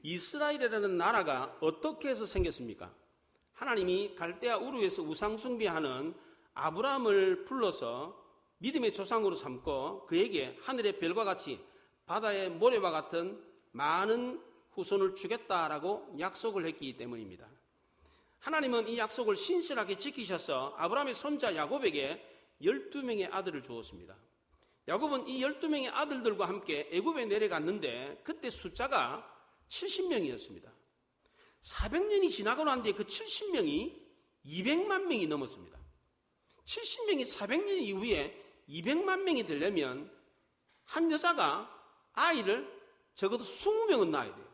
이스라엘이라는 나라가 어떻게 해서 생겼습니까? 하나님이 갈대아 우르에서 우상 숭배하는 아브라함을 불러서 믿음의 조상으로 삼고 그에게 하늘의 별과 같이 바다의 모래와 같은 많은 후손을 주겠다라고 약속을 했기 때문입니다. 하나님은 이 약속을 신실하게 지키셔서 아브라함의 손자 야곱에게 12명의 아들을 주었습니다. 야곱은 이 12명의 아들들과 함께 애굽에 내려갔는데 그때 숫자가 70명이었습니다. 400년이 지나고 난 뒤에 그 70명이 200만 명이 넘었습니다. 70명이 400년 이후에 200만 명이 되려면 한 여자가 아이를 적어도 20명은 낳아야 돼요.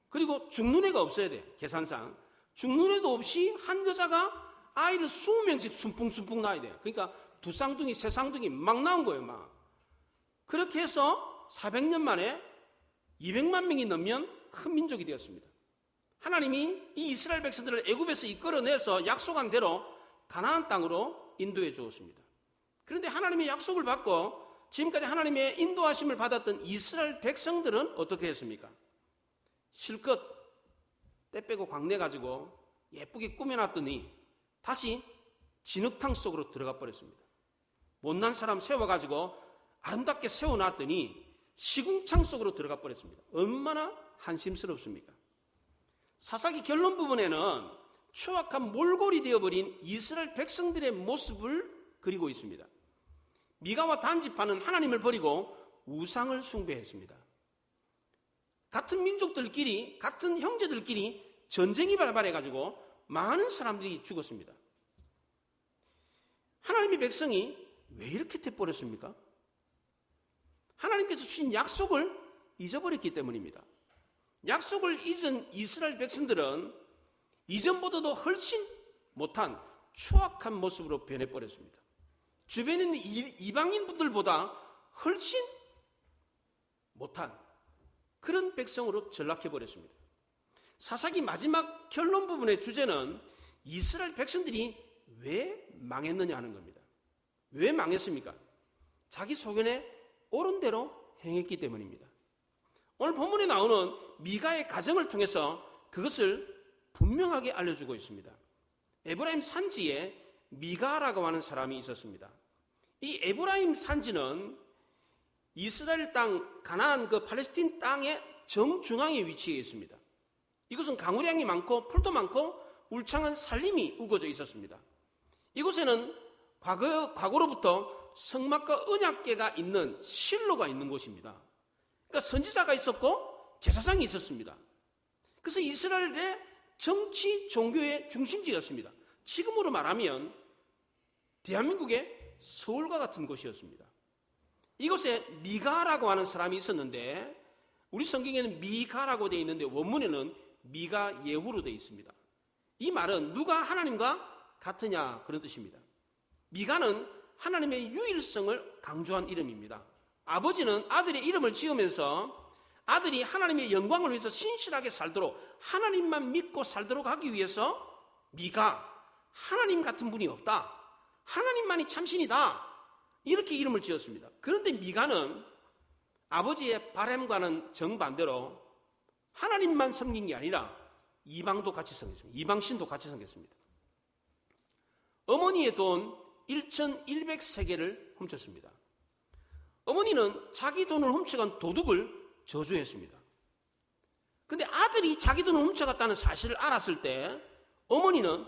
그리고 죽는 애가 없어야 돼요. 계산상. 죽는 애도 없이 한 여자가 아이를 20명씩 순풍순풍 낳아야 돼요. 그러니까 두 쌍둥이, 세 쌍둥이 막 나온 거예요. 막. 그렇게 해서 400년 만에 200만 명이 넘으면 큰 민족이 되었습니다. 하나님이 이 이스라엘 백성들을 애굽에서 이끌어내서 약속한 대로 가나안 땅으로 인도해 주었습니다. 그런데 하나님의 약속을 받고 지금까지 하나님의 인도하심을 받았던 이스라엘 백성들은 어떻게 했습니까? 실컷 때 빼고 광내 가지고 예쁘게 꾸며놨더니 다시 진흙탕 속으로 들어가 버렸습니다. 못난 사람 세워가지고 아름답게 세워놨더니 시궁창 속으로 들어가 버렸습니다. 얼마나 한심스럽습니까? 사사기 결론 부분에는 추악한 몰골이 되어버린 이스라엘 백성들의 모습을 그리고 있습니다. 미가와 단지파는 하나님을 버리고 우상을 숭배했습니다. 같은 민족들끼리, 같은 형제들끼리 전쟁이 발발해가지고 많은 사람들이 죽었습니다. 하나님의 백성이 왜 이렇게 돼버렸습니까? 하나님께서 주신 약속을 잊어버렸기 때문입니다. 약속을 잊은 이스라엘 백성들은 이전보다도 훨씬 못한 추악한 모습으로 변해버렸습니다. 주변에 있는 이방인분들보다 훨씬 못한 그런 백성으로 전락해버렸습니다. 사사기 마지막 결론 부분의 주제는 이스라엘 백성들이 왜 망했느냐 하는 겁니다. 왜 망했습니까? 자기 소견에 옳은 대로 행했기 때문입니다. 오늘 본문에 나오는 미가의 가정을 통해서 그것을 분명하게 알려주고 있습니다. 에브라임 산지에 미가라고 하는 사람이 있었습니다. 이 에브라임 산지는 이스라엘 땅, 가나안 그 팔레스틴 땅의 정중앙에 위치해 있습니다. 이곳은 강우량이 많고 풀도 많고 울창한 산림이 우거져 있었습니다. 이곳에는 과거로부터 성막과 언약궤가 있는 실로가 있는 곳입니다. 그러니까 선지자가 있었고 제사장이 있었습니다. 그래서 이스라엘의 정치, 종교의 중심지였습니다. 지금으로 말하면 대한민국의 서울과 같은 곳이었습니다. 이곳에 미가라고 하는 사람이 있었는데 우리 성경에는 미가라고 되어 있는데 원문에는 미가 예후로 되어 있습니다. 이 말은 누가 하나님과 같으냐 그런 뜻입니다. 미가는 하나님의 유일성을 강조한 이름입니다. 아버지는 아들의 이름을 지으면서 아들이 하나님의 영광을 위해서 신실하게 살도록 하나님만 믿고 살도록 하기 위해서 미가, 하나님 같은 분이 없다, 하나님만이 참신이다, 이렇게 이름을 지었습니다. 그런데 미가는 아버지의 바람과는 정반대로 하나님만 섬긴 게 아니라 이방도 같이 섬겼습니다. 이방신도 같이 섬겼습니다. 어머니의 돈 1,100세겔을 훔쳤습니다. 어머니는 자기 돈을 훔쳐간 도둑을 저주했습니다. 그런데 아들이 자기 돈을 훔쳐갔다는 사실을 알았을 때 어머니는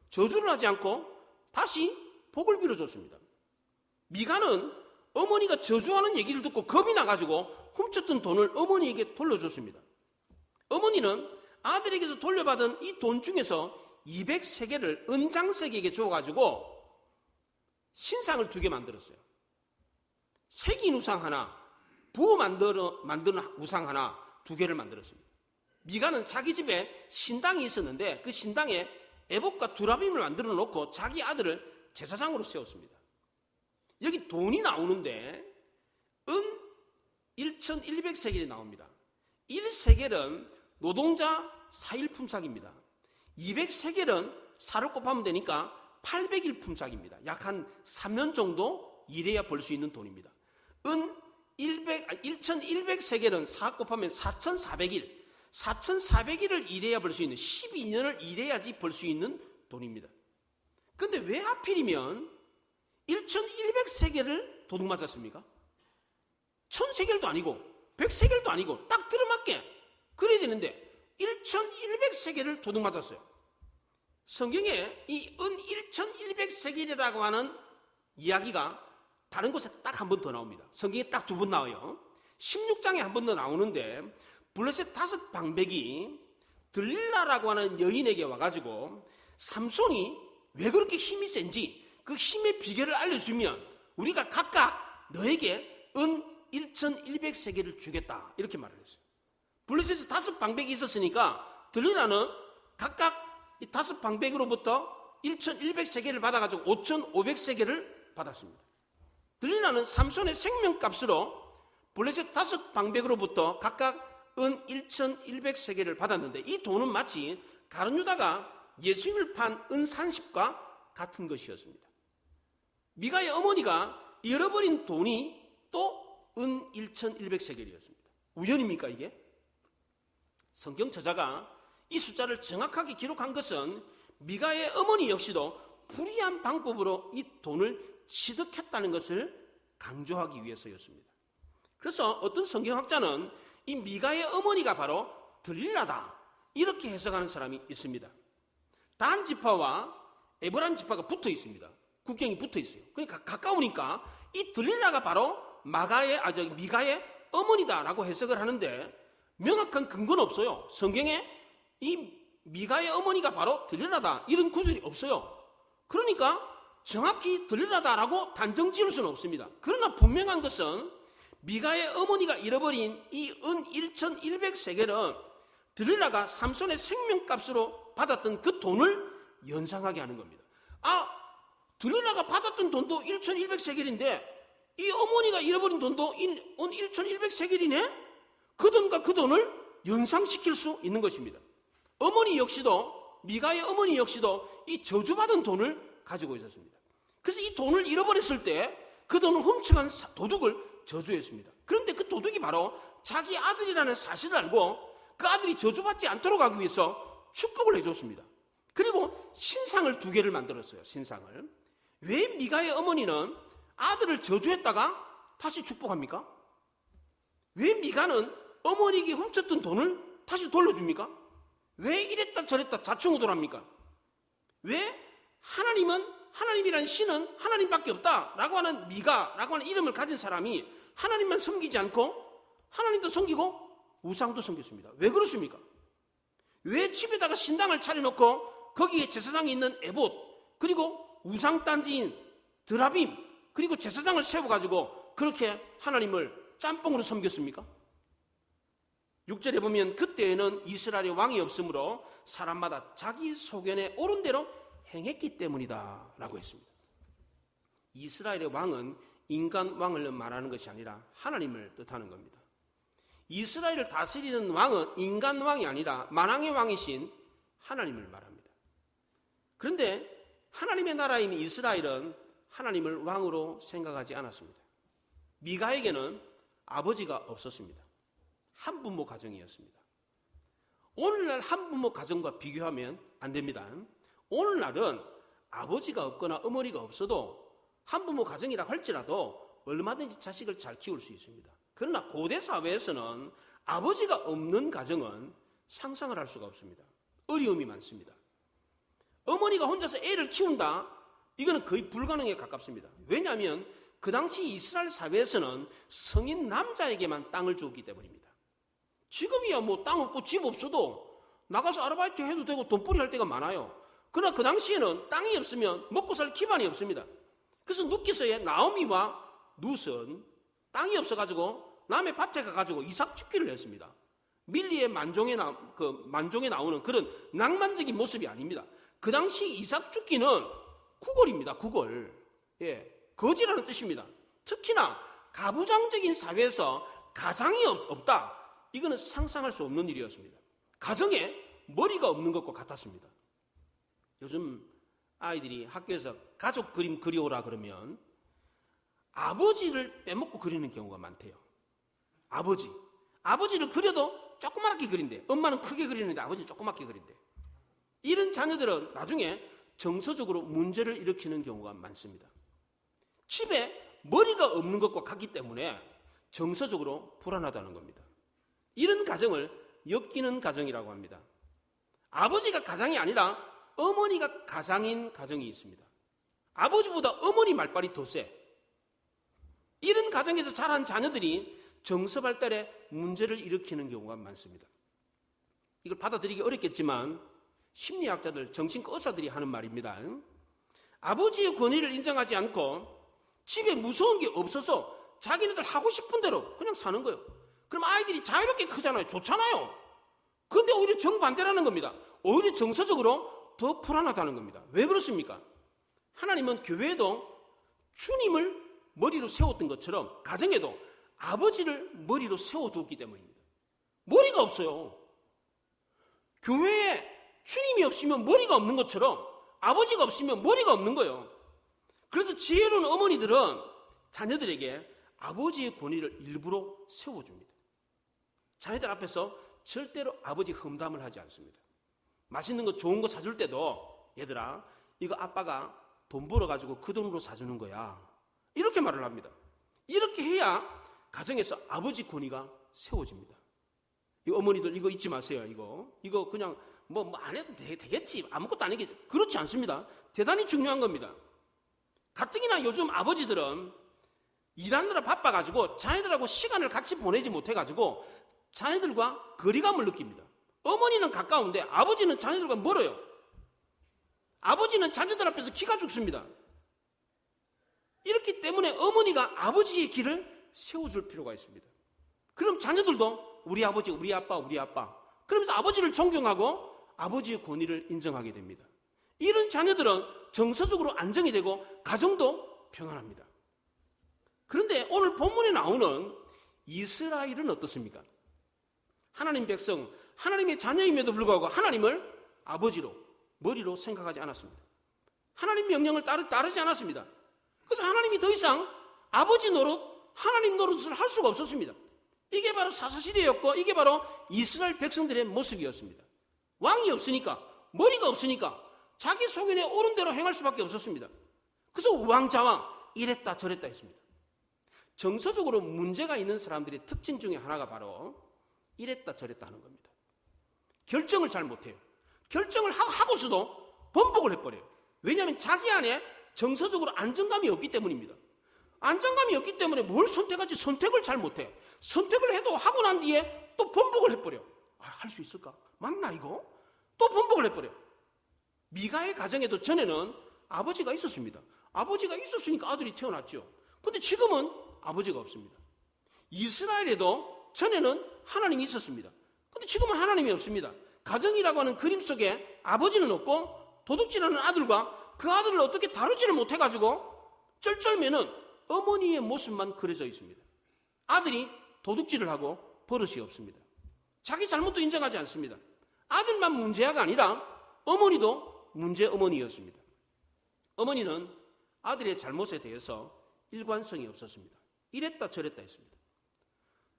저주를 하지 않고 다시 복을 빌어줬습니다. 미가는 어머니가 저주하는 얘기를 듣고 겁이 나가지고 훔쳤던 돈을 어머니에게 돌려줬습니다. 어머니는 아들에게서 돌려받은 이 돈 중에서 200세겔을 은장색에게 줘가지고 신상을 2개 만들었어요. 색인 우상 하나, 부어 만드는 우상 하나 2개를 만들었습니다. 미가는 자기 집에 신당이 있었는데 그 신당에 에봇과 두라빔을 만들어 놓고 자기 아들을 제사장으로 세웠습니다. 여기 돈이 나오는데 은 1,100세겔이 나옵니다. 1세겔은 노동자 4일 품삯입니다. 200세겔은 4를 곱하면 되니까 800일 품삯입니다. 약 한 3년 정도 일해야 벌 수 있는 돈입니다. 은 1,100세겔은 4 곱하면 4,400일, 4,400일을 일해야 벌 수 있는, 12년을 일해야지 벌 수 있는 돈입니다. 그런데 왜 하필이면 1,100세겔을 도둑 맞았습니까? 1,000세겔도 아니고 100세겔도 아니고 딱 들어맞게 그래야 되는데 1,100세겔을 도둑 맞았어요. 성경에 이 은 1,100세겔이라고 하는 이야기가 다른 곳에 딱 한 번 더 나옵니다. 성경에 딱 2번 나와요. 16장에 한 번 더 나오는데 블레셋 5 방백이 들릴라라고 하는 여인에게 와가지고 삼손이 왜 그렇게 힘이 센지 그 힘의 비결을 알려주면 우리가 각각 너에게 은 1,100세겔을 주겠다, 이렇게 말을 했어요. 블레셋에 5 방백이 있었으니까 들릴라는 각각 이 5 방백으로부터 1,100세겔을 받아가지고 5,500세겔을 받았습니다. 들릴라는 삼손의 생명값으로 블레셋 5 방백으로부터 각각 은 1,100세겔을 받았는데 이 돈은 마치 가룟유다가 예수님을 판 은 30과 같은 것이었습니다. 미가의 어머니가 잃어버린 돈이 또 은 1,100세겔이었습니다. 우연입니까 이게? 성경 저자가 이 숫자를 정확하게 기록한 것은 미가의 어머니 역시도 불의한 방법으로 이 돈을 취득했다는 것을 강조하기 위해서였습니다. 그래서 어떤 성경학자는 이 미가의 어머니가 바로 들릴라다, 이렇게 해석하는 사람이 있습니다. 단 지파와 에브라임 지파가 붙어 있습니다. 국경이 붙어 있어요. 그러니까 가까우니까 이 들릴라가 바로 미가의 어머니다라고 해석을 하는데 명확한 근거는 없어요. 성경에 이 미가의 어머니가 바로 들릴라다 이런 구절이 없어요. 그러니까 정확히 들릴라다라고 단정 지을 수는 없습니다. 그러나 분명한 것은 미가의 어머니가 잃어버린 이 은 1,100세겔은 들릴라가 삼손의 생명값으로 받았던 그 돈을 연상하게 하는 겁니다. 들릴라가 받았던 돈도 1,100세겔인데 이 어머니가 잃어버린 돈도 은 1,100세겔이네? 그 돈과 그 돈을 연상시킬 수 있는 것입니다. 미가의 어머니 역시도 이 저주받은 돈을 가지고 있었습니다. 그래서 이 돈을 잃어버렸을 때 그 돈을 훔쳐간 도둑을 저주했습니다. 그런데 그 도둑이 바로 자기 아들이라는 사실을 알고 그 아들이 저주받지 않도록 하기 위해서 축복을 해줬습니다. 그리고 신상을 2개를 만들었어요. 신상을. 왜 미가의 어머니는 아들을 저주했다가 다시 축복합니까? 왜 미가는 어머니에게 훔쳤던 돈을 다시 돌려줍니까? 왜 이랬다 저랬다 자충우돌합니까? 왜 하나님이란 신은 하나님밖에 없다라고 하는 미가라고 하는 이름을 가진 사람이 하나님만 섬기지 않고 하나님도 섬기고 우상도 섬겼습니다. 왜 그렇습니까? 왜 집에다가 신당을 차려놓고 거기에 제사장이 있는 에봇 그리고 우상단지인 드라빔 그리고 제사장을 세워가지고 그렇게 하나님을 짬뽕으로 섬겼습니까? 6절에 보면 그때에는 이스라엘의 왕이 없으므로 사람마다 자기 소견에 옳은 대로 행했기 때문이다 라고 했습니다. 이스라엘의 왕은 인간 왕을 말하는 것이 아니라 하나님을 뜻하는 겁니다. 이스라엘을 다스리는 왕은 인간 왕이 아니라 만왕의 왕이신 하나님을 말합니다. 그런데 하나님의 나라인 이스라엘은 하나님을 왕으로 생각하지 않았습니다. 미가에게는 아버지가 없었습니다. 한부모 가정이었습니다. 오늘날 한부모 가정과 비교하면 안 됩니다. 오늘날은 아버지가 없거나 어머니가 없어도 한부모 가정이라 할지라도 얼마든지 자식을 잘 키울 수 있습니다. 그러나 고대 사회에서는 아버지가 없는 가정은 상상을 할 수가 없습니다. 어려움이 많습니다. 어머니가 혼자서 애를 키운다? 이거는 거의 불가능에 가깝습니다. 왜냐하면 그 당시 이스라엘 사회에서는 성인 남자에게만 땅을 주었기 때문입니다. 지금이야 뭐 땅 없고 집 없어도 나가서 아르바이트 해도 되고 돈벌이 할 때가 많아요. 그러나 그 당시에는 땅이 없으면 먹고 살 기반이 없습니다. 그래서 룻기서의 나오미와 룻은 땅이 없어가지고 남의 밭에 가가지고 이삭 죽기를 했습니다. 밀리의 만종에 나오는 그런 낭만적인 모습이 아닙니다. 그 당시 이삭 죽기는 구걸입니다. 구걸. 거지라는 뜻입니다. 특히나 가부장적인 사회에서 가장이 없다. 이거는 상상할 수 없는 일이었습니다. 가정에 머리가 없는 것과 같았습니다. 요즘 아이들이 학교에서 가족 그림 그려오라 그러면 아버지를 빼먹고 그리는 경우가 많대요. 아버지를 그려도 조그맣게 그린대. 엄마는 크게 그리는데 아버지는 조그맣게 그린대. 이런 자녀들은 나중에 정서적으로 문제를 일으키는 경우가 많습니다. 집에 머리가 없는 것과 같기 때문에 정서적으로 불안하다는 겁니다. 이런 가정을 엮이는 가정이라고 합니다. 아버지가 가장이 아니라 어머니가 가장인 가정이 있습니다. 아버지보다 어머니 말빨이 더 세. 이런 가정에서 자란 자녀들이 정서 발달에 문제를 일으키는 경우가 많습니다. 이걸 받아들이기 어렵겠지만 심리학자들, 정신과 의사들이 하는 말입니다. 아버지의 권위를 인정하지 않고 집에 무서운 게 없어서 자기네들 하고 싶은 대로 그냥 사는 거예요. 그럼 아이들이 자유롭게 크잖아요. 좋잖아요. 근데 오히려 정반대라는 겁니다. 오히려 정서적으로 더 불안하다는 겁니다. 왜 그렇습니까? 하나님은 교회에도 주님을 머리로 세웠던 것처럼 가정에도 아버지를 머리로 세워두었기 때문입니다. 머리가 없어요. 교회에 주님이 없으면 머리가 없는 것처럼 아버지가 없으면 머리가 없는 거예요. 그래서 지혜로운 어머니들은 자녀들에게 아버지의 권위를 일부러 세워줍니다. 자녀들 앞에서 절대로 아버지 험담을 하지 않습니다. 맛있는 거 좋은 거 사줄 때도 얘들아 이거 아빠가 돈 벌어가지고 그 돈으로 사주는 거야. 이렇게 말을 합니다. 이렇게 해야 가정에서 아버지 권위가 세워집니다. 이 어머니들 이거 잊지 마세요. 이거 그냥 뭐 안 해도 되겠지. 아무것도 아니겠지. 그렇지 않습니다. 대단히 중요한 겁니다. 가뜩이나 요즘 아버지들은 일하느라 바빠가지고 자녀들하고 시간을 같이 보내지 못해가지고 자녀들과 거리감을 느낍니다. 어머니는 가까운데 아버지는 자녀들과 멀어요. 아버지는 자녀들 앞에서 기가 죽습니다. 이렇기 때문에 어머니가 아버지의 길을 세워줄 필요가 있습니다. 그럼 자녀들도 우리 아버지, 우리 아빠. 그러면서 아버지를 존경하고 아버지의 권위를 인정하게 됩니다. 이런 자녀들은 정서적으로 안정이 되고 가정도 평안합니다. 그런데 오늘 본문에 나오는 이스라엘은 어떻습니까? 하나님 백성, 하나님의 자녀임에도 불구하고 하나님을 아버지로, 머리로 생각하지 않았습니다. 하나님 명령을 따르지 않았습니다. 그래서 하나님이 더 이상 아버지 노릇, 하나님 노릇을 할 수가 없었습니다. 이게 바로 사사시대였고 이게 바로 이스라엘 백성들의 모습이었습니다. 왕이 없으니까, 머리가 없으니까 자기 소견에 옳은 대로 행할 수밖에 없었습니다. 그래서 우왕좌왕 이랬다 저랬다 했습니다. 정서적으로 문제가 있는 사람들의 특징 중에 하나가 바로 이랬다 저랬다 하는 겁니다. 결정을 잘 못해요. 결정을 하고서도 번복을 해버려요. 왜냐하면 자기 안에 정서적으로 안정감이 없기 때문입니다. 안정감이 없기 때문에 뭘 선택할지 선택을 잘 못해요. 선택을 해도 하고 난 뒤에 또 번복을 해버려요. 할 수 있을까? 맞나 이거? 또 번복을 해버려요. 미가의 가정에도 전에는 아버지가 있었습니다. 아버지가 있었으니까 아들이 태어났죠. 근데 지금은 아버지가 없습니다. 이스라엘에도 전에는 하나님이 있었습니다. 근데 지금은 하나님이 없습니다. 가정이라고 하는 그림 속에 아버지는 없고 도둑질하는 아들과 그 아들을 어떻게 다루지를 못해가지고 쩔쩔매는 어머니의 모습만 그려져 있습니다. 아들이 도둑질을 하고 버릇이 없습니다. 자기 잘못도 인정하지 않습니다. 아들만 문제가 아니라 어머니도 문제 어머니였습니다. 어머니는 아들의 잘못에 대해서 일관성이 없었습니다. 이랬다 저랬다 했습니다.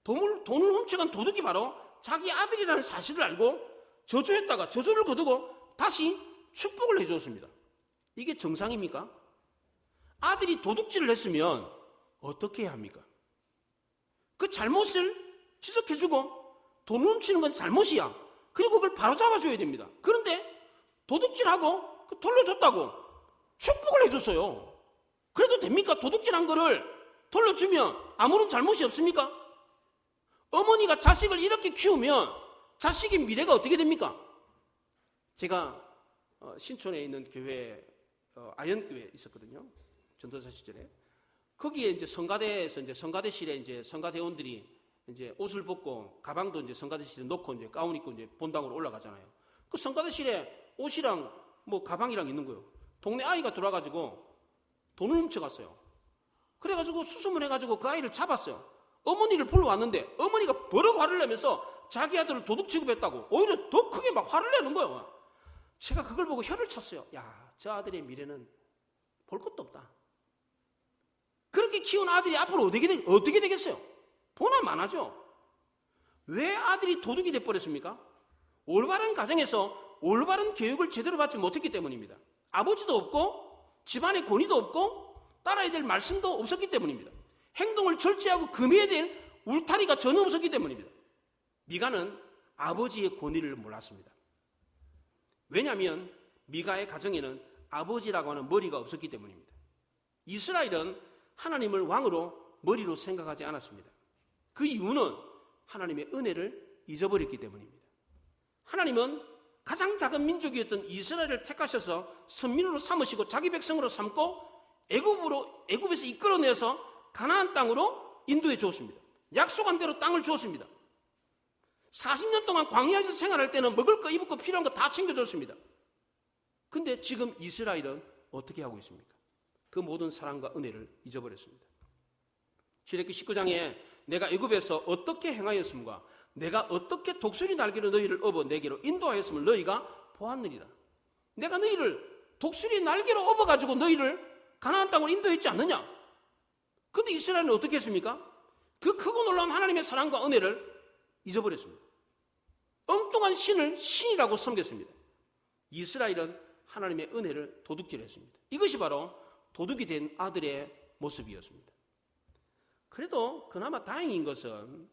돈을 훔쳐간 도둑이 바로 자기 아들이라는 사실을 알고 저주했다가 저주를 거두고 다시 축복을 해주었습니다. 이게 정상입니까? 아들이 도둑질을 했으면 어떻게 해야 합니까? 그 잘못을 지적해주고 돈 훔치는 건 잘못이야. 그리고 그걸 바로잡아줘야 됩니다. 그런데 도둑질하고 돌려줬다고 축복을 해줬어요. 그래도 됩니까? 도둑질한 거를 돌려주면 아무런 잘못이 없습니까? 어머니가 자식을 이렇게 키우면 자식의 미래가 어떻게 됩니까? 제가 신촌에 있는 교회 아현교회에 있었거든요. 전도사 시절에. 거기에 이제 성가대에서 이제 성가대실에 이제 성가대원들이 이제 옷을 벗고 가방도 이제 성가대실에 놓고 이제 가운 입고 이제 본당으로 올라가잖아요. 그 성가대실에 옷이랑 뭐 가방이랑 있는 거예요. 동네 아이가 들어와가지고 돈을 훔쳐갔어요. 그래가지고 수소문해가지고 그 아이를 잡았어요. 어머니를 불러왔는데 어머니가 버럭 화를 내면서 자기 아들을 도둑 취급했다고 오히려 더 크게 막 화를 내는 거예요. 제가 그걸 보고 혀를 쳤어요. 야, 저 아들의 미래는 볼 것도 없다. 그렇게 키운 아들이 앞으로 어떻게 되겠어요? 보나 마나죠. 왜 아들이 도둑이 돼버렸습니까? 올바른 가정에서 올바른 교육을 제대로 받지 못했기 때문입니다. 아버지도 없고 집안에 권위도 없고 따라야 될 말씀도 없었기 때문입니다. 행동을 절제하고 금해야 될 울타리가 전혀 없었기 때문입니다. 미가는 아버지의 권위를 몰랐습니다. 왜냐하면 미가의 가정에는 아버지라고 하는 머리가 없었기 때문입니다. 이스라엘은 하나님을 왕으로 머리로 생각하지 않았습니다. 그 이유는 하나님의 은혜를 잊어버렸기 때문입니다. 하나님은 가장 작은 민족이었던 이스라엘을 택하셔서 선민으로 삼으시고 자기 백성으로 삼고 애굽에서 이끌어내서 가나안 땅으로 인도해 주었습니다. 약속한 대로 땅을 주었습니다. 40년 동안 광야에서 생활할 때는 먹을 거 입을 거 필요한 거 다 챙겨줬습니다. 근데 지금 이스라엘은 어떻게 하고 있습니까? 그 모든 사랑과 은혜를 잊어버렸습니다. 출애굽기 19장에 내가 애굽에서 어떻게 행하였음과 내가 어떻게 독수리 날개로 너희를 업어 내게로 인도하였음을 너희가 보았느니라. 내가 너희를 독수리 날개로 업어가지고 너희를 가나안 땅으로 인도했지 않느냐? 근데 이스라엘은 어떻게 했습니까? 그 크고 놀라운 하나님의 사랑과 은혜를 잊어버렸습니다. 엉뚱한 신을 신이라고 섬겼습니다. 이스라엘은 하나님의 은혜를 도둑질했습니다. 이것이 바로 도둑이 된 아들의 모습이었습니다. 그래도 그나마 다행인 것은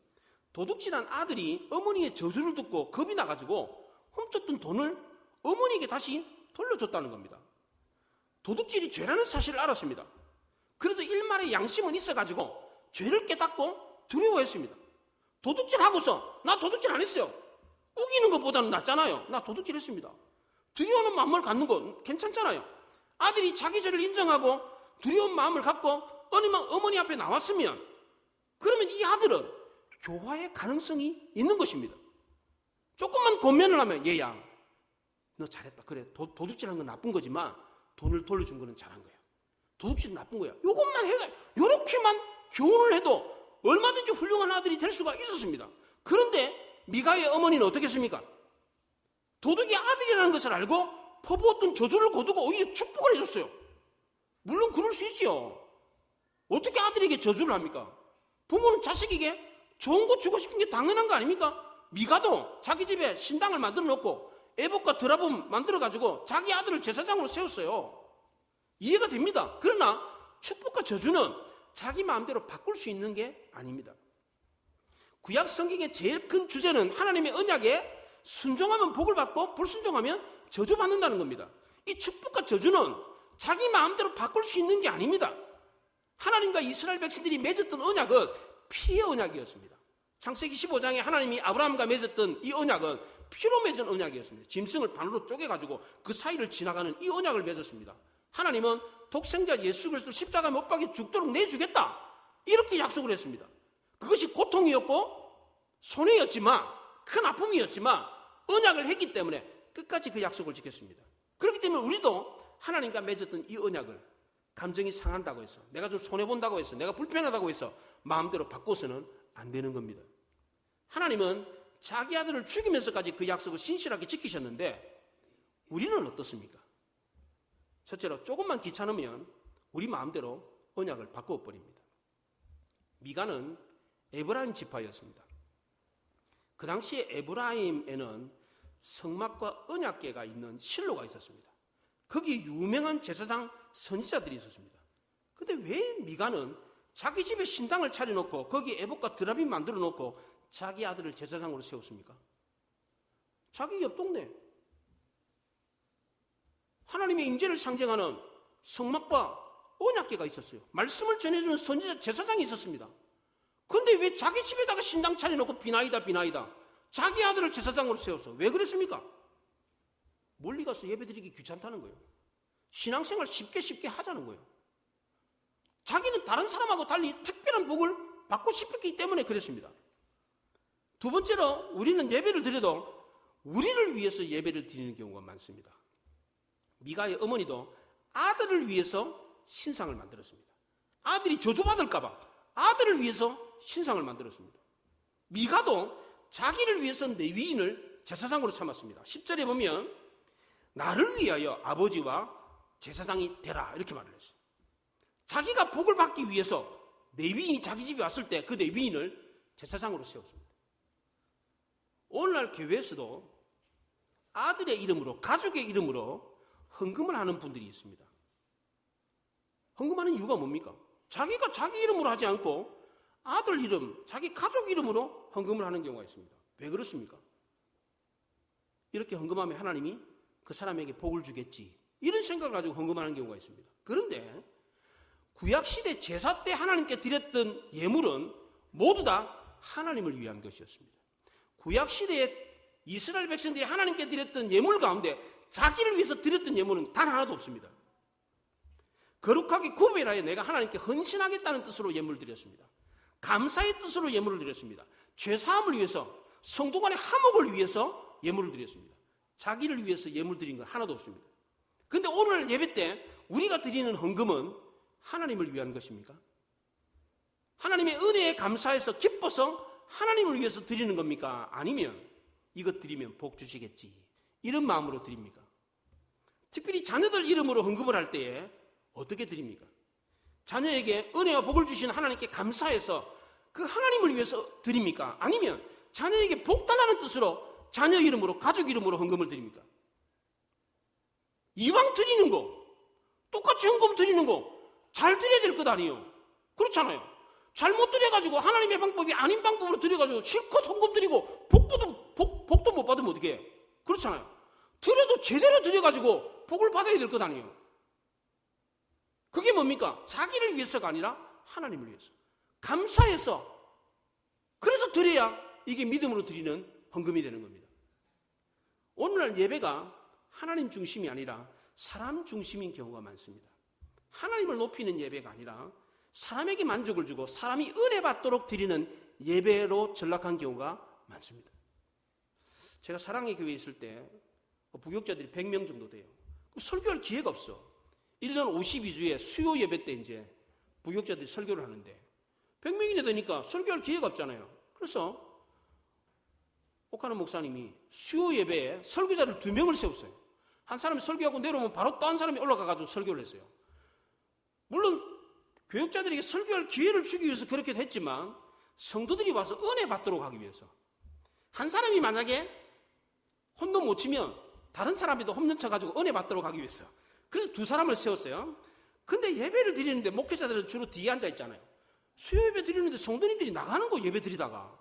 도둑질한 아들이 어머니의 저주를 듣고 겁이 나가지고 훔쳤던 돈을 어머니에게 다시 돌려줬다는 겁니다. 도둑질이 죄라는 사실을 알았습니다. 그래도 일말의 양심은 있어가지고 죄를 깨닫고 두려워했습니다. 도둑질하고서 나 도둑질 안 했어요. 우기는 것보다는 낫잖아요. 나 도둑질했습니다. 두려워하는 마음을 갖는 건 괜찮잖아요. 아들이 자기 죄를 인정하고 두려운 마음을 갖고 어머니 앞에 나왔으면 그러면 이 아들은 교화의 가능성이 있는 것입니다. 조금만 권면을 하면 얘야 너 잘했다. 그래 도둑질한 건 나쁜 거지만 돈을 돌려준 거는 잘한 거야. 도둑질은 나쁜 거야. 이것만 해가 이렇게만 교훈을 해도 얼마든지 훌륭한 아들이 될 수가 있었습니다. 그런데 미가의 어머니는 어떻게 했습니까? 도둑이 아들이라는 것을 알고 퍼부었던 저주를 거두고 오히려 축복을 해줬어요. 물론 그럴 수 있지요. 어떻게 아들에게 저주를 합니까? 부모는 자식에게 좋은 거 주고 싶은 게 당연한 거 아닙니까? 미가도 자기 집에 신당을 만들어 놓고 에봇과 드라봄 만들어 가지고 자기 아들을 제사장으로 세웠어요. 이해가 됩니다. 그러나 축복과 저주는 자기 마음대로 바꿀 수 있는 게 아닙니다. 구약 성경의 제일 큰 주제는 하나님의 언약에 순종하면 복을 받고 불순종하면 저주받는다는 겁니다. 이 축복과 저주는 자기 마음대로 바꿀 수 있는 게 아닙니다. 하나님과 이스라엘 백성들이 맺었던 언약은 피의 언약이었습니다. 창세기 15장에 하나님이 아브라함과 맺었던 이 언약은 피로 맺은 언약이었습니다. 짐승을 반으로 쪼개가지고 그 사이를 지나가는 이 언약을 맺었습니다. 하나님은 독생자 예수 그리스도 십자가 못 박혀 죽도록 내주겠다 이렇게 약속을 했습니다. 그것이 고통이었고 손해였지만 큰 아픔이었지만 언약을 했기 때문에 끝까지 그 약속을 지켰습니다. 그렇기 때문에 우리도 하나님과 맺었던 이 언약을 감정이 상한다고 해서 내가 좀 손해본다고 해서 내가 불편하다고 해서 마음대로 바꿔서는 안 되는 겁니다. 하나님은 자기 아들을 죽이면서까지 그 약속을 신실하게 지키셨는데 우리는 어떻습니까? 첫째로 조금만 귀찮으면 우리 마음대로 언약을 바꿔버립니다. 미가는 에브라임 지파였습니다. 그 당시에 에브라임에는 성막과 언약궤가 있는 실로가 있었습니다. 거기 유명한 제사장 선지자들이 있었습니다. 그런데 왜 미가는 자기 집에 신당을 차려놓고 거기 에봇과 드라빔 만들어 놓고 자기 아들을 제사장으로 세웠습니까? 자기 옆 동네 하나님의 임재를 상징하는 성막과 언약궤가 있었어요. 말씀을 전해주는 선지자 제사장이 있었습니다. 그런데 왜 자기 집에다가 신당 차려놓고 비나이다 자기 아들을 제사장으로 세웠어? 왜 그랬습니까? 멀리 가서 예배드리기 귀찮다는 거예요. 신앙생활 쉽게 하자는 거예요. 자기는 다른 사람하고 달리 특별한 복을 받고 싶었기 때문에 그랬습니다. 두 번째로 우리는 예배를 드려도 우리를 위해서 예배를 드리는 경우가 많습니다. 미가의 어머니도 아들을 위해서 신상을 만들었습니다. 아들이 저주받을까 봐 아들을 위해서 신상을 만들었습니다. 미가도 자기를 위해서 레위인을 제사장으로 삼았습니다. 10절에 보면 나를 위하여 아버지와 제사장이 되라 이렇게 말을 했어요. 자기가 복을 받기 위해서 레위인이 자기 집에 왔을 때 그 레위인을 제사장으로 세웠습니다. 오늘날 교회에서도 아들의 이름으로, 가족의 이름으로 헌금을 하는 분들이 있습니다. 헌금하는 이유가 뭡니까? 자기가 자기 이름으로 하지 않고 아들 이름, 자기 가족 이름으로 헌금을 하는 경우가 있습니다. 왜 그렇습니까? 이렇게 헌금하면 하나님이 그 사람에게 복을 주겠지, 이런 생각을 가지고 헌금하는 경우가 있습니다. 그런데 구약시대 제사 때 하나님께 드렸던 예물은 모두 다 하나님을 위한 것이었습니다. 구약시대에 이스라엘 백성들이 하나님께 드렸던 예물 가운데 자기를 위해서 드렸던 예물은 단 하나도 없습니다. 거룩하게 구별하여 내가 하나님께 헌신하겠다는 뜻으로 예물을 드렸습니다. 감사의 뜻으로 예물을 드렸습니다. 죄사함을 위해서, 성도 간의 화목을 위해서 예물을 드렸습니다. 자기를 위해서 예물 드린 건 하나도 없습니다. 그런데 오늘 예배 때 우리가 드리는 헌금은 하나님을 위한 것입니까? 하나님의 은혜에 감사해서 기뻐서 하나님을 위해서 드리는 겁니까? 아니면 이것 드리면 복 주시겠지, 이런 마음으로 드립니까? 특별히 자녀들 이름으로 헌금을 할 때에 어떻게 드립니까? 자녀에게 은혜와 복을 주신 하나님께 감사해서 그 하나님을 위해서 드립니까? 아니면 자녀에게 복 달라는 뜻으로 자녀 이름으로, 가족 이름으로 헌금을 드립니까? 이왕 드리는 거, 똑같이 헌금 드리는 거 잘 드려야 될 것 아니에요? 그렇잖아요. 잘못 드려가지고 하나님의 방법이 아닌 방법으로 드려가지고 실컷 헌금 드리고 복도 못 받으면 어떻게 해? 그렇잖아요. 드려도 제대로 드려가지고 복을 받아야 될 것 아니에요? 그게 뭡니까? 자기를 위해서가 아니라 하나님을 위해서, 감사해서, 그래서 드려야 이게 믿음으로 드리는 헌금이 되는 겁니다. 오늘날 예배가 하나님 중심이 아니라 사람 중심인 경우가 많습니다. 하나님을 높이는 예배가 아니라 사람에게 만족을 주고 사람이 은혜 받도록 드리는 예배로 전락한 경우가 많습니다. 제가 사랑의 교회에 있을 때 부교육자들이 100명 정도 돼요. 그럼 설교할 기회가 없어. 1년 52주에 수요 예배 때 이제 부교육자들이 설교를 하는데 100명이나 되니까 설교할 기회가 없잖아요. 그래서 옥하는 목사님이 수요 예배에 설교자를 2명을 세웠어요. 한 사람이 설교하고 내려오면 바로 또 한 사람이 올라가가지고 설교를 했어요. 물론 교육자들에게 설교할 기회를 주기 위해서 그렇게 했지만 성도들이 와서 은혜 받도록 하기 위해서, 한 사람이 만약에 홈런 못 치면 다른 사람이도 홈런 쳐가지고 은혜 받도록 하기 위해서, 그래서 2사람을 세웠어요. 근데 예배를 드리는데 목회자들은 주로 뒤에 앉아 있잖아요. 수요 예배 드리는데 성도님들이 나가는 거 예배 드리다가,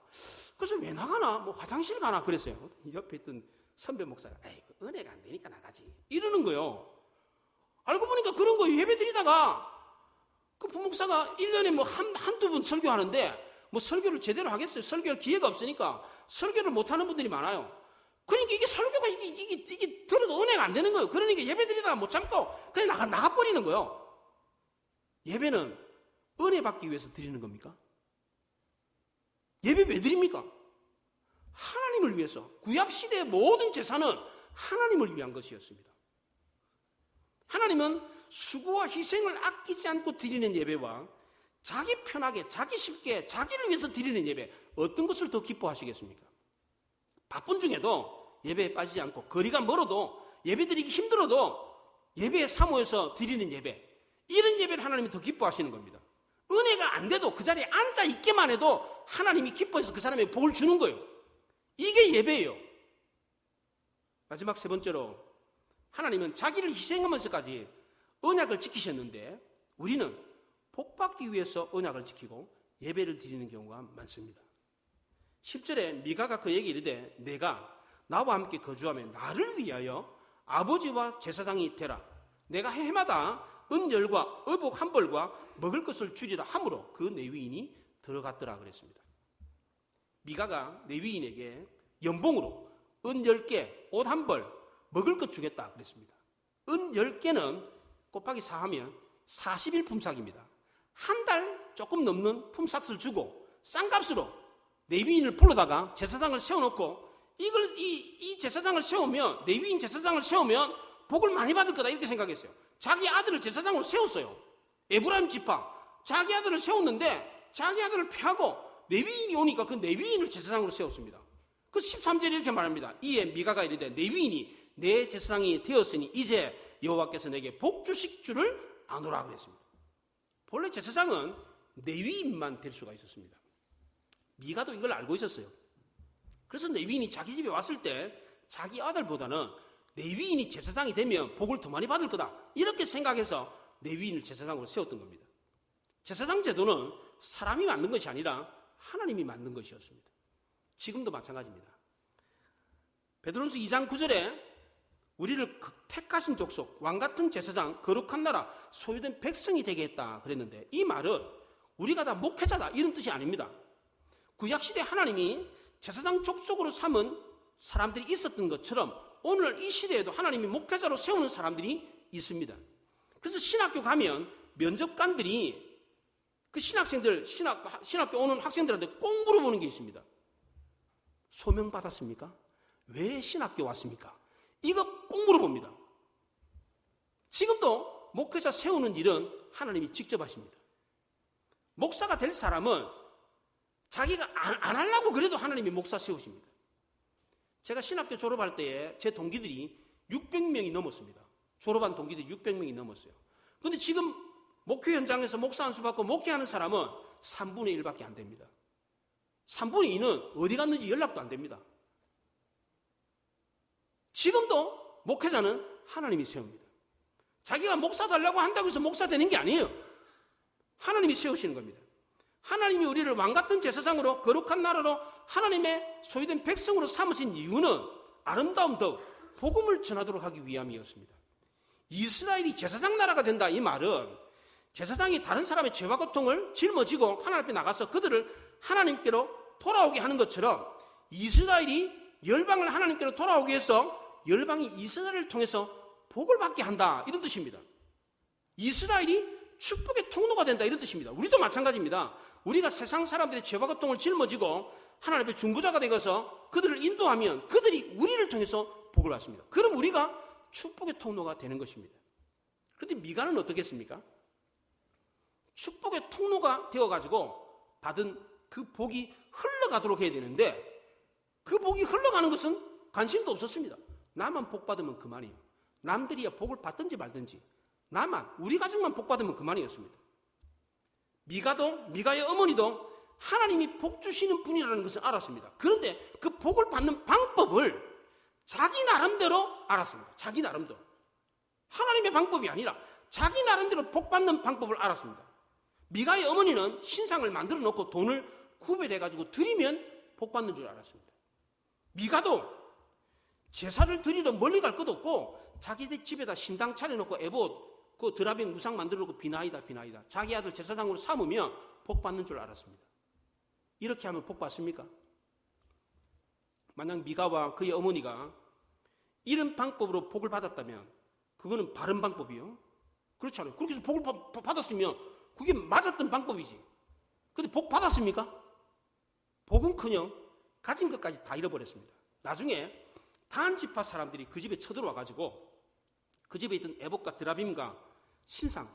그래서 왜 나가나? 뭐 화장실 가나? 그랬어요. 옆에 있던 선배 목사가 에이, 은혜가 안 되니까 나가지, 이러는 거예요. 알고 보니까 그런 거 예배 드리다가 그 부목사가 1년에 뭐 한두 번 설교하는데 뭐 설교를 제대로 하겠어요? 설교할 기회가 없으니까 설교를 못하는 분들이 많아요. 그러니까 이게 설교가 이게 들어도 은혜가 안 되는 거예요. 그러니까 예배 드리다가 못 참고 그냥 나가버리는 거예요. 예배는 은혜 받기 위해서 드리는 겁니까? 예배 왜 드립니까? 하나님을 위해서. 구약시대의 모든 제사는 하나님을 위한 것이었습니다. 하나님은 수고와 희생을 아끼지 않고 드리는 예배와 자기 편하게, 자기 쉽게, 자기를 위해서 드리는 예배, 어떤 것을 더 기뻐하시겠습니까? 바쁜 중에도 예배에 빠지지 않고, 거리가 멀어도, 예배 드리기 힘들어도 예배에 사모해서 드리는 예배, 이런 예배를 하나님이 더 기뻐하시는 겁니다. 은혜가 안 돼도 그 자리에 앉아 있기만 해도 하나님이 기뻐해서 그 사람에게 복을 주는 거예요. 이게 예배예요. 마지막 3번째로, 하나님은 자기를 희생하면서까지 언약을 지키셨는데 우리는 복받기 위해서 언약을 지키고 예배를 드리는 경우가 많습니다. 10절에 미가가 그에게 이르되 내가 나와 함께 거주하며 나를 위하여 아버지와 제사장이 되라. 내가 해마다 은열과 의복 한 벌과 먹을 것을 주리라 함으로 그 레위인이 들어갔더라 그랬습니다. 미가가 레위인에게 연봉으로 은 10개, 옷 한 벌, 먹을 것 주겠다 그랬습니다. 은 10개는 곱하기 4하면 40일 품삯입니다. 한 달 조금 넘는 품삯을 주고 싼 값으로 레위인을 불러다가 제사장을 세워놓고 이 제사장을 세우면, 레위인 제사장을 세우면 복을 많이 받을 거다 이렇게 생각했어요. 자기 아들을 제사장으로 세웠어요. 에브라임 지파 자기 아들을 세웠는데 자기 아들을 패하고 레위인이 오니까 그 레위인을 제사장으로 세웠습니다. 그 13절에 이렇게 말합니다. 이에 미가가 이르되 레위인이 내 제사장이 되었으니 이제 여호와께서 내게 복 주실 줄을 아노라 그랬습니다. 본래 제사장은 레위인만 될 수가 있었습니다. 미가도 이걸 알고 있었어요. 그래서 레위인이 자기 집에 왔을 때 자기 아들보다는 레위인이 제사장이 되면 복을 더 많이 받을 거다, 이렇게 생각해서 레위인을 제사장으로 세웠던 겁니다. 제사장 제도는 사람이 만든 것이 아니라 하나님이 만든 것이었습니다. 지금도 마찬가지입니다. 베드로전서 2장 9절에 우리를 택하신 족속, 왕같은 제사장, 거룩한 나라, 소유된 백성이 되게 했다 그랬는데, 이 말은 우리가 다 목회자다 이런 뜻이 아닙니다. 구약시대 하나님이 제사장 족속으로 삼은 사람들이 있었던 것처럼 오늘 이 시대에도 하나님이 목회자로 세우는 사람들이 있습니다. 그래서 신학교 가면 면접관들이 그 신학교 오는 학생들한테 꼭 물어보는 게 있습니다. 소명 받았습니까? 왜 신학교 왔습니까? 이거 꼭 물어봅니다. 지금도 목회자 세우는 일은 하나님이 직접 하십니다. 목사가 될 사람은 자기가 안 하려고 그래도 하나님이 목사 세우십니다. 제가 신학교 졸업할 때에 제 동기들이 600명이 넘었습니다. 졸업한 동기들이 600명이 넘었어요. 그런데 지금 목회 현장에서 목사 안수 받고 목회하는 사람은 3분의 1밖에 안 됩니다. 3분의 2는 어디 갔는지 연락도 안 됩니다. 지금도 목회자는 하나님이 세웁니다. 자기가 목사 되려고 한다고 해서 목사 되는 게 아니에요. 하나님이 세우시는 겁니다. 하나님이 우리를 왕같은 제사장으로, 거룩한 나라로, 하나님의 소유된 백성으로 삼으신 이유는 아름다운 덕, 복음을 전하도록 하기 위함이었습니다. 이스라엘이 제사장 나라가 된다, 이 말은 제사장이 다른 사람의 죄와 고통을 짊어지고 하나님 앞에 나가서 그들을 하나님께로 돌아오게 하는 것처럼, 이스라엘이 열방을 하나님께로 돌아오게 해서 열방이 이스라엘을 통해서 복을 받게 한다, 이런 뜻입니다. 이스라엘이 축복의 통로가 된다, 이런 뜻입니다. 우리도 마찬가지입니다. 우리가 세상 사람들의 죄와 고통을 짊어지고 하나님 앞에 중보자가 되어서 그들을 인도하면 그들이 우리를 통해서 복을 받습니다. 그럼 우리가 축복의 통로가 되는 것입니다. 그런데 미가는 어떻겠습니까? 축복의 통로가 되어가지고 받은 그 복이 흘러가도록 해야 되는데, 그 복이 흘러가는 것은 관심도 없었습니다. 나만 복 받으면 그만이에요. 남들이야 복을 받든지 말든지, 나만, 우리 가족만 복 받으면 그만이었습니다. 미가의 어머니도 하나님이 복 주시는 분이라는 것을 알았습니다. 그런데 그 복을 받는 방법을 자기 나름대로 알았습니다. 자기 나름대로. 하나님의 방법이 아니라 자기 나름대로 복 받는 방법을 알았습니다. 미가의 어머니는 신상을 만들어 놓고 돈을 구별해가지고 드리면 복 받는 줄 알았습니다. 미가도 제사를 드리러 멀리 갈 것도 없고 자기 집에다 신당 차려놓고 에봇, 그 드라빈 우상 만들어 놓고 비나이다. 자기 아들 제사장으로 삼으면 복 받는 줄 알았습니다. 이렇게 하면 복 받습니까? 만약 미가와 그의 어머니가 이런 방법으로 복을 받았다면 그거는 바른 방법이요. 그렇지 않아요. 그렇게 해서 복을 받았으면 그게 맞았던 방법이지. 근데 복 받았습니까? 복은커녕 가진 것까지 다 잃어버렸습니다. 나중에 다한 지파 사람들이 그 집에 쳐들어와가지고 그 집에 있던 에봇과 드라빔과 신상,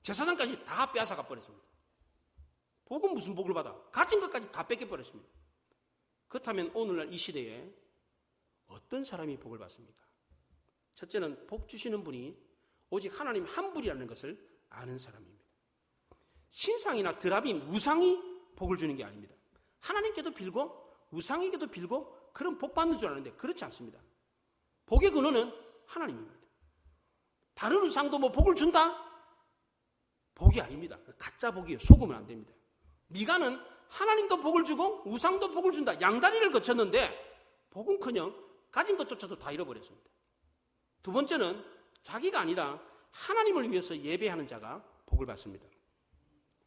제사장까지 다 빼앗아가 버렸습니다. 복은 무슨 복을 받아? 가진 것까지 다 뺏겨버렸습니다. 그렇다면 오늘날 이 시대에 어떤 사람이 복을 받습니까? 첫째는 복 주시는 분이 오직 하나님 한 분이라는 것을 아는 사람입니다. 신상이나 드라빔, 우상이 복을 주는 게 아닙니다. 하나님께도 빌고 우상에게도 빌고 그런 복 받는 줄 아는데 그렇지 않습니다. 복의 근원은 하나님입니다. 다른 우상도 뭐 복을 준다? 복이 아닙니다. 가짜 복이에요. 속으면 안 됩니다. 미가는 하나님도 복을 주고 우상도 복을 준다, 양다리를 거쳤는데 복은커녕 가진 것조차도 다 잃어버렸습니다. 두 번째는 자기가 아니라 하나님을 위해서 예배하는 자가 복을 받습니다.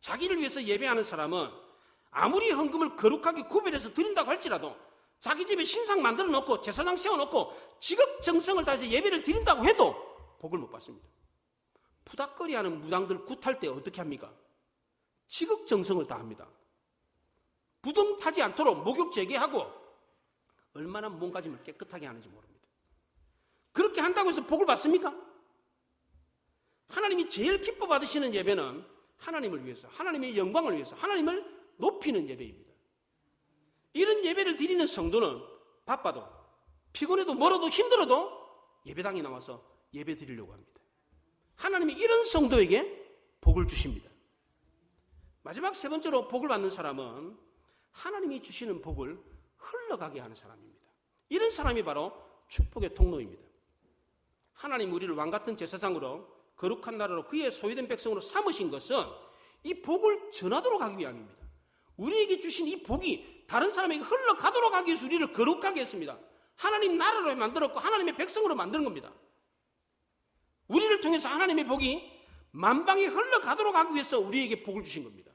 자기를 위해서 예배하는 사람은 아무리 헌금을 거룩하게 구별해서 드린다고 할지라도 자기 집에 신상 만들어 놓고 제사장 세워놓고 지극정성을 다해서 예배를 드린다고 해도 복을 못 받습니다. 푸닥거리하는 무당들 굿할 때 어떻게 합니까? 지극정성을 다합니다. 부동 타지 않도록 목욕 재개하고 얼마나 몸가짐을 깨끗하게 하는지 모릅니다. 그렇게 한다고 해서 복을 받습니까? 하나님이 제일 기뻐 받으시는 예배는 하나님을 위해서, 하나님의 영광을 위해서, 하나님을 높이는 예배입니다. 이런 예배를 드리는 성도는 바빠도 피곤해도 멀어도 힘들어도 예배당에 나와서 예배 드리려고 합니다. 하나님이 이런 성도에게 복을 주십니다. 마지막 세 번째로 복을 받는 사람은 하나님이 주시는 복을 흘러가게 하는 사람입니다. 이런 사람이 바로 축복의 통로입니다. 하나님 우리를 왕같은 제사장으로 거룩한 나라로 그의 소유된 백성으로 삼으신 것은 이 복을 전하도록 하기 위함입니다. 우리에게 주신 이 복이 다른 사람에게 흘러가도록 하기 위해서 우리를 거룩하게 했습니다. 하나님 나라로 만들었고 하나님의 백성으로 만드는 겁니다. 우리를 통해서 하나님의 복이 만방에 흘러가도록 하기 위해서 우리에게 복을 주신 겁니다.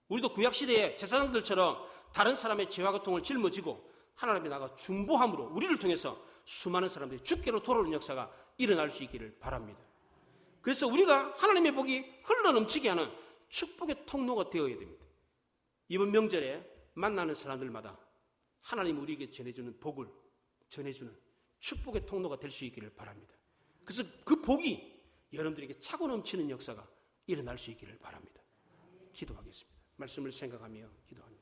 우리도 구약시대의 제사장들처럼 다른 사람의 죄와 고통을 짊어지고 하나님의 나라가 중보함으로 우리를 통해서 수많은 사람들이 주께로 돌아오는 역사가 일어날 수 있기를 바랍니다. 그래서 우리가 하나님의 복이 흘러넘치게 하는 축복의 통로가 되어야 됩니다. 이번 명절에 만나는 사람들마다 하나님 우리에게 전해주는 복을 전해주는 축복의 통로가 될 수 있기를 바랍니다. 그래서 그 복이 여러분들에게 차고 넘치는 역사가 일어날 수 있기를 바랍니다. 기도하겠습니다. 말씀을 생각하며 기도합니다.